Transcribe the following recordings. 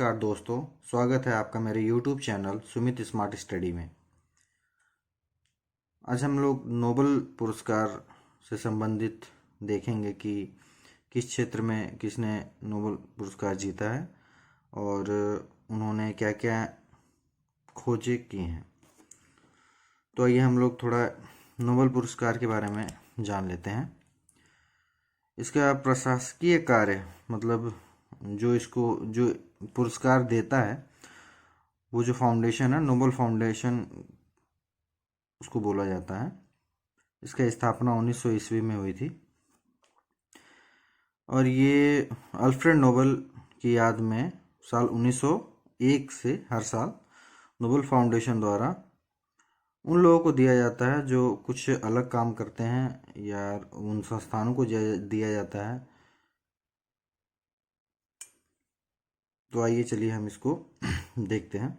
नमस्कार दोस्तों, स्वागत है आपका मेरे YouTube channel Sumit smart study में। आज हम लोग नोबेल पुरस्कार से संबंधित देखेंगे कि किस क्षेत्र में किसने नोबेल पुरस्कार जीता है और उन्होंने क्या क्या खोजें की हैं। तो आइए हम लोग थोड़ा नोबेल पुरस्कार के बारे में जान लेते हैं। इसका प्रशासकीय कार्य मतलब जो पुरस्कार देता है वो जो फाउंडेशन है, नोबेल फाउंडेशन उसको बोला जाता है। इसका स्थापना 1900 ईस्वी में हुई थी और ये अल्फ्रेड नोबेल की याद में साल 1901 से हर साल नोबेल फाउंडेशन द्वारा उन लोगों को दिया जाता है जो कुछ अलग काम करते हैं या उन संस्थानों को दिया जाता है। तो आइए चलिए हम इसको देखते हैं।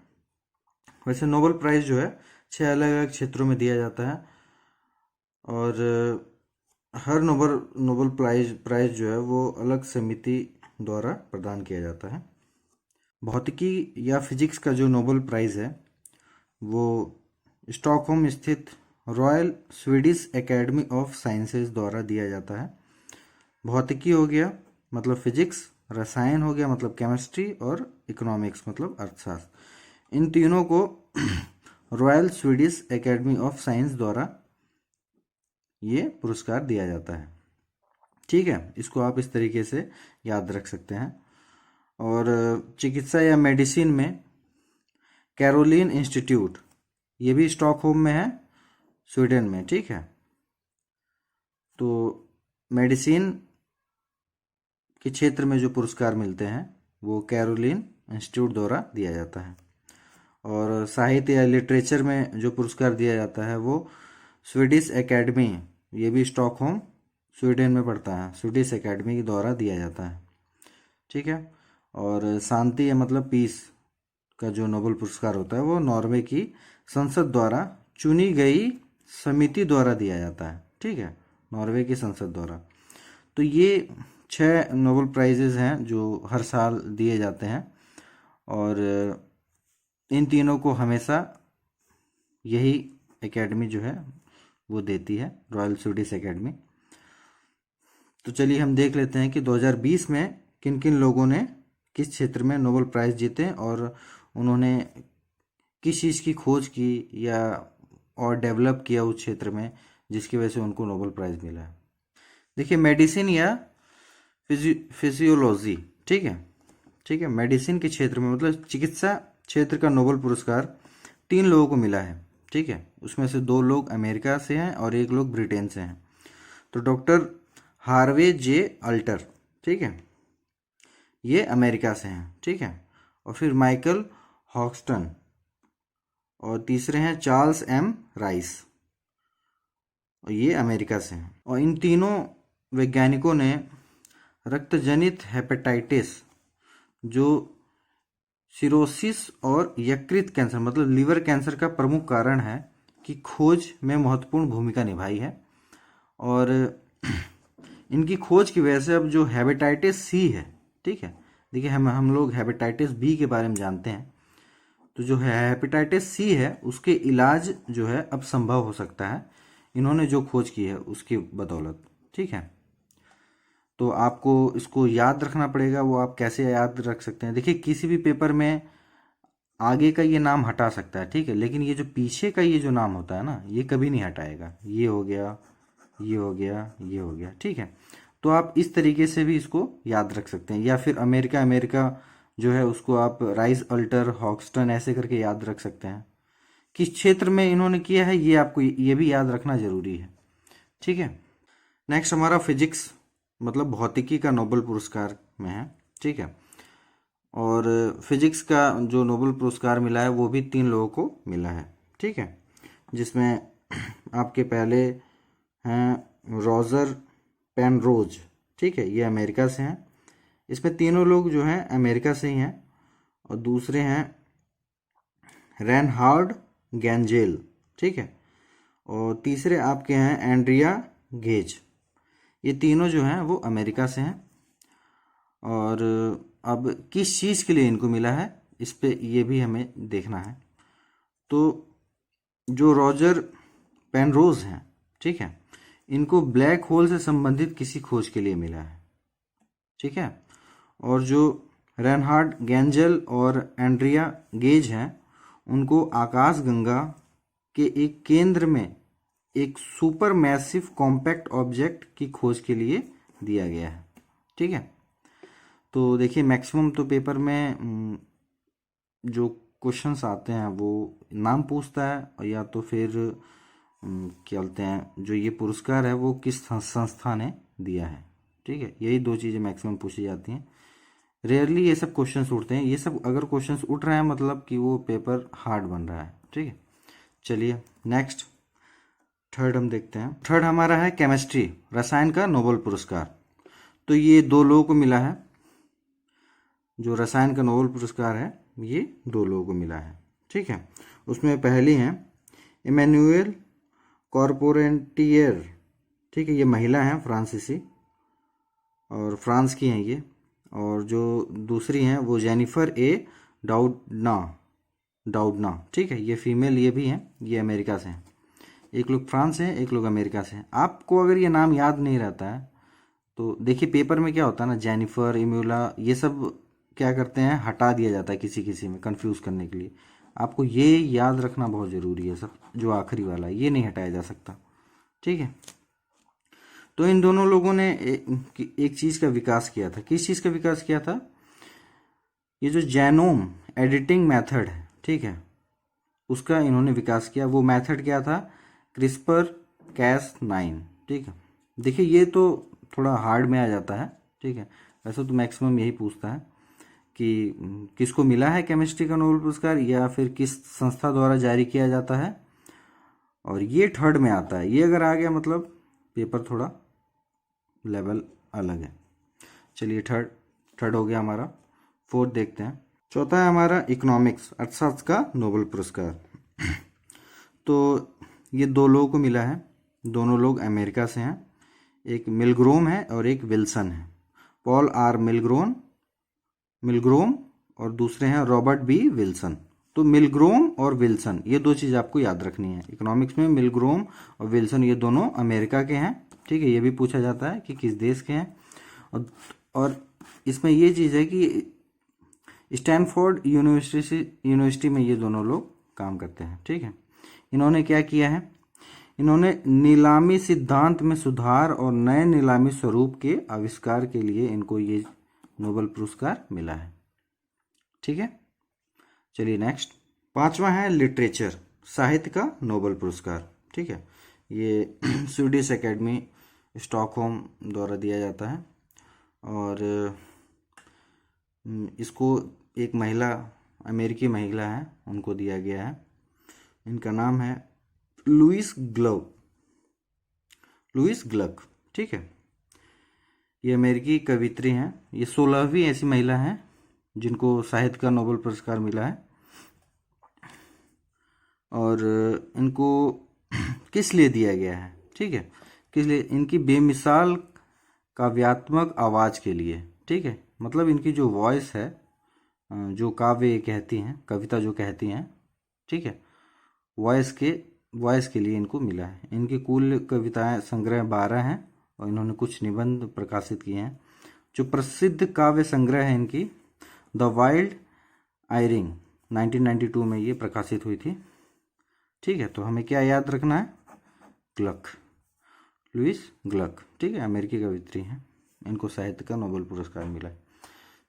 वैसे नोबेल प्राइज़ जो है 6 अलग अलग क्षेत्रों में दिया जाता है और हर नोबेल प्राइज़ जो है वो अलग समिति द्वारा प्रदान किया जाता है। भौतिकी या फिजिक्स का जो नोबेल प्राइज़ है वो स्टॉकहोम स्थित royal Swedish academy of sciences द्वारा दिया जाता है। भौतिकी हो गया मतलब फिजिक्स, रसायन हो गया मतलब केमिस्ट्री और इकोनॉमिक्स मतलब अर्थशास्त्र। इन तीनों को royal Swedish academy of science द्वारा ये पुरस्कार दिया जाता है। ठीक है, इसको आप इस तरीके से याद रख सकते हैं। और चिकित्सा या मेडिसिन में कैरोलिन इंस्टीट्यूट, ये भी स्टॉकहोम में है, स्वीडन में। ठीक है, तो मेडिसिन के क्षेत्र में जो पुरस्कार मिलते हैं वो कैरोलिन इंस्टीट्यूट द्वारा दिया जाता है। और साहित्य या लिटरेचर में जो पुरस्कार दिया जाता है वो स्वीडिश एकेडमी, ये भी स्टॉकहोम स्वीडन में पड़ता है, स्वीडिश एकेडमी के द्वारा दिया जाता है। ठीक है, और शांति या मतलब पीस का जो नोबेल पुरस्कार होता है वो नॉर्वे की संसद द्वारा चुनी गई समिति द्वारा दिया जाता है। ठीक है, नॉर्वे की संसद द्वारा। तो ये 6 नोबेल प्राइजेज हैं जो हर साल दिए जाते हैं और इन तीनों को हमेशा यही एकेडमी जो है वो देती है, रॉयल स्वीडिश एकेडमी। तो चलिए हम देख लेते हैं कि 2020 में किन किन लोगों ने किस क्षेत्र में नोबेल प्राइज़ जीते और उन्होंने किस चीज़ की खोज की या और डेवलप किया उस क्षेत्र में जिसकी वजह से उनको नोबेल प्राइज़ मिला है। देखिए, मेडिसिन या फिजियोलॉजी, ठीक है, मेडिसिन के क्षेत्र में मतलब चिकित्सा क्षेत्र का नोबेल पुरस्कार 3 लोगों को मिला है। ठीक है, उसमें से 2 लोग अमेरिका से हैं और 1 लोग ब्रिटेन से हैं। तो डॉक्टर हार्वे जे अल्टर, ठीक है, ये अमेरिका से हैं। ठीक है, और फिर माइकल हॉक्स्टन और तीसरे हैं चार्ल्स एम राइस और ये अमेरिका से हैं। और इन तीनों वैज्ञानिकों ने रक्तजनित हेपेटाइटिस जो सिरोसिस और यकृत कैंसर मतलब लीवर कैंसर का प्रमुख कारण है की खोज में महत्वपूर्ण भूमिका निभाई है। और इनकी खोज की वजह से अब जो हेपेटाइटिस सी है, ठीक है, देखिए हम लोग हेपेटाइटिस बी के बारे में जानते हैं, तो जो है हेपेटाइटिस सी है उसके इलाज जो है अब संभव हो सकता है इन्होंने जो खोज की है उसकी बदौलत। ठीक है, तो आपको इसको याद रखना पड़ेगा। वो आप कैसे याद रख सकते हैं, देखिए किसी भी पेपर में आगे का ये नाम हटा सकता है, ठीक है, लेकिन ये जो पीछे का ये जो नाम होता है ना ये कभी नहीं हटाएगा। ये हो गया, ये हो गया, ये हो गया। ठीक है, तो आप इस तरीके से भी इसको याद रख सकते हैं। या फिर अमेरिका जो है उसको आप राइस अल्टर हॉक्स्टन ऐसे करके याद रख सकते हैं। किस क्षेत्र में इन्होंने किया है ये आपको ये भी याद रखना जरूरी है। ठीक है, नेक्स्ट हमारा फिजिक्स मतलब भौतिकी का नोबेल पुरस्कार में है। ठीक है, और फिजिक्स का जो नोबेल पुरस्कार मिला है वो भी 3 लोगों को मिला है। ठीक है, जिसमें आपके पहले हैं रॉजर पेनरोज, ठीक है, ये अमेरिका से हैं। इसमें तीनों लोग जो हैं अमेरिका से ही हैं। और दूसरे हैं रेनहार्ड गैंजेल, ठीक है, और तीसरे आपके हैं एंड्रिया गेज। ये तीनों जो हैं वो अमेरिका से हैं। और अब किस चीज़ के लिए इनको मिला है इस पे ये भी हमें देखना है। तो जो रॉजर पेनरोज हैं, ठीक है, इनको ब्लैक होल से संबंधित किसी खोज के लिए मिला है, ठीक है। और जो रेनहार्ड गेंजल और एंड्रिया गेज हैं, उनको आकाशगंगा के एक केंद्र में एक सुपर मैसिव कॉम्पैक्ट ऑब्जेक्ट की खोज के लिए दिया गया है, ठीक है। तो देखिए मैक्सिमम तो पेपर में जो क्वेश्चंस आते हैं वो नाम पूछता है, और या तो फिर क्या बोलते हैं, जो ये पुरस्कार है वो किस संस्था ने दिया है, ठीक है। यही दो चीज़ें मैक्सिमम पूछी जाती हैं। रेयरली ये सब क्वेश्चंस उठते हैं। ये सब अगर क्वेश्चंस उठ रहे हैं मतलब कि वो पेपर हार्ड बन रहा है, ठीक है। चलिए नेक्स्ट, थर्ड हम देखते हैं। थर्ड हमारा है केमिस्ट्री, रसायन का नोबेल पुरस्कार। तो ये दो लोगों को मिला है। जो रसायन का नोबेल पुरस्कार है ये दो लोगों को मिला है, ठीक है। उसमें पहली हैं इमैनुएल कॉर्पोरेंटियर, ठीक है, ये महिला हैं फ्रांसीसी और फ्रांस की हैं ये। और जो दूसरी हैं वो जेनिफर ए डाउडना, ठीक है, ये फीमेल ये भी हैं, ये अमेरिका से हैं। एक लोग फ्रांस से हैं, एक लोग अमेरिका से हैं। आपको अगर ये नाम याद नहीं रहता है तो देखिए पेपर में क्या होता है ना, जेनिफर, इम्यूला, ये सब क्या करते हैं, हटा दिया जाता है किसी किसी में कंफ्यूज करने के लिए। आपको ये याद रखना बहुत ज़रूरी है, सब जो आखिरी वाला है ये नहीं हटाया जा सकता, ठीक है। तो इन दोनों लोगों ने एक चीज़ का विकास किया था। किस चीज़ का विकास किया था? ये जो जेनोम एडिटिंग मेथड है, ठीक है, उसका इन्होंने विकास किया। वो मेथड क्या था? क्रिस्पर Cas9, ठीक है। देखिए ये तो थोड़ा हार्ड में आ जाता है, ठीक है। वैसे तो मैक्सिमम यही पूछता है कि किसको मिला है केमिस्ट्री का नोबेल पुरस्कार या फिर किस संस्था द्वारा जारी किया जाता है, और ये थर्ड में आता है। ये अगर आ गया मतलब पेपर थोड़ा लेवल अलग है। चलिए थर्ड हो गया हमारा। फोर्थ देखते हैं। चौथा है हमारा इकोनॉमिक्स, अर्थशास्त्र का नोबेल पुरस्कार। तो ये दो लोगों को मिला है, दोनों लोग अमेरिका से हैं। एक मिलग्रोम है और एक विल्सन है, पॉल आर मिलग्रोम और दूसरे हैं रॉबर्ट बी विल्सन। तो मिलग्रोम और विल्सन ये दो चीज़ आपको याद रखनी है। इकोनॉमिक्स में मिलग्रोम और विल्सन ये दोनों अमेरिका के हैं, ठीक है। ये भी पूछा जाता है कि किस देश के हैं। और इसमें ये चीज़ है कि स्टैनफोर्ड यूनिवर्सिटी में ये दोनों लोग काम करते हैं, ठीक है। इन्होंने क्या किया है? इन्होंने नीलामी सिद्धांत में सुधार और नए नीलामी स्वरूप के आविष्कार के लिए इनको ये नोबेल पुरस्कार मिला है, ठीक है। चलिए नेक्स्ट, पांचवा है लिटरेचर, साहित्य का नोबेल पुरस्कार, ठीक है। ये स्वीडिश एकेडमी स्टॉकहोम द्वारा दिया जाता है और इसको एक महिला, अमेरिकी महिला है, उनको दिया गया है। इनका नाम है लुईस ग्लक, ठीक है। ये अमेरिकी कवित्री हैं। ये 16वीं ऐसी महिला हैं जिनको साहित्य का नोबेल पुरस्कार मिला है। और इनको किस लिए दिया गया है, ठीक है, किस लिए? इनकी बेमिसाल काव्यात्मक आवाज़ के लिए, ठीक है। मतलब इनकी जो वॉइस है, जो काव्य कहती हैं, कविता जो कहती हैं, ठीक है, वॉइस के लिए इनको मिला है। इनकी कुल कविताएं संग्रह 12 हैं और इन्होंने कुछ निबंध प्रकाशित किए हैं। जो प्रसिद्ध काव्य संग्रह है इनकी द वाइल्ड आयरिंग, 1992 में ये प्रकाशित हुई थी, ठीक है। तो हमें क्या याद रखना है? लुईस ग्लक, ठीक है, अमेरिकी कवित्री हैं। इनको साहित्य का नोबेल पुरस्कार मिला है।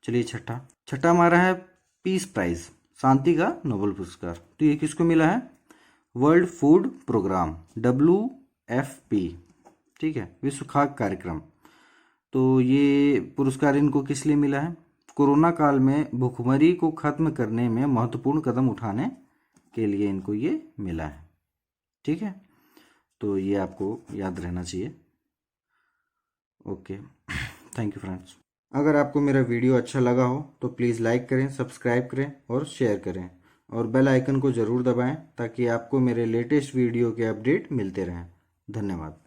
चलिए छठा हमारा है पीस प्राइज, शांति का नोबेल पुरस्कार। तो ये किसको मिला है? वर्ल्ड फूड प्रोग्राम, WFP, ठीक है, विश्व खाद्य कार्यक्रम। तो ये पुरस्कार इनको किस लिए मिला है? कोरोना काल में भुखमरी को खत्म करने में महत्वपूर्ण कदम उठाने के लिए इनको ये मिला है, ठीक है। तो ये आपको याद रहना चाहिए। Okay, thank you friends. अगर आपको मेरा वीडियो अच्छा लगा हो तो प्लीज़ लाइक करें, सब्सक्राइब करें और शेयर करें, और बेल आइकन को ज़रूर दबाएं ताकि आपको मेरे लेटेस्ट वीडियो के अपडेट मिलते रहें। धन्यवाद।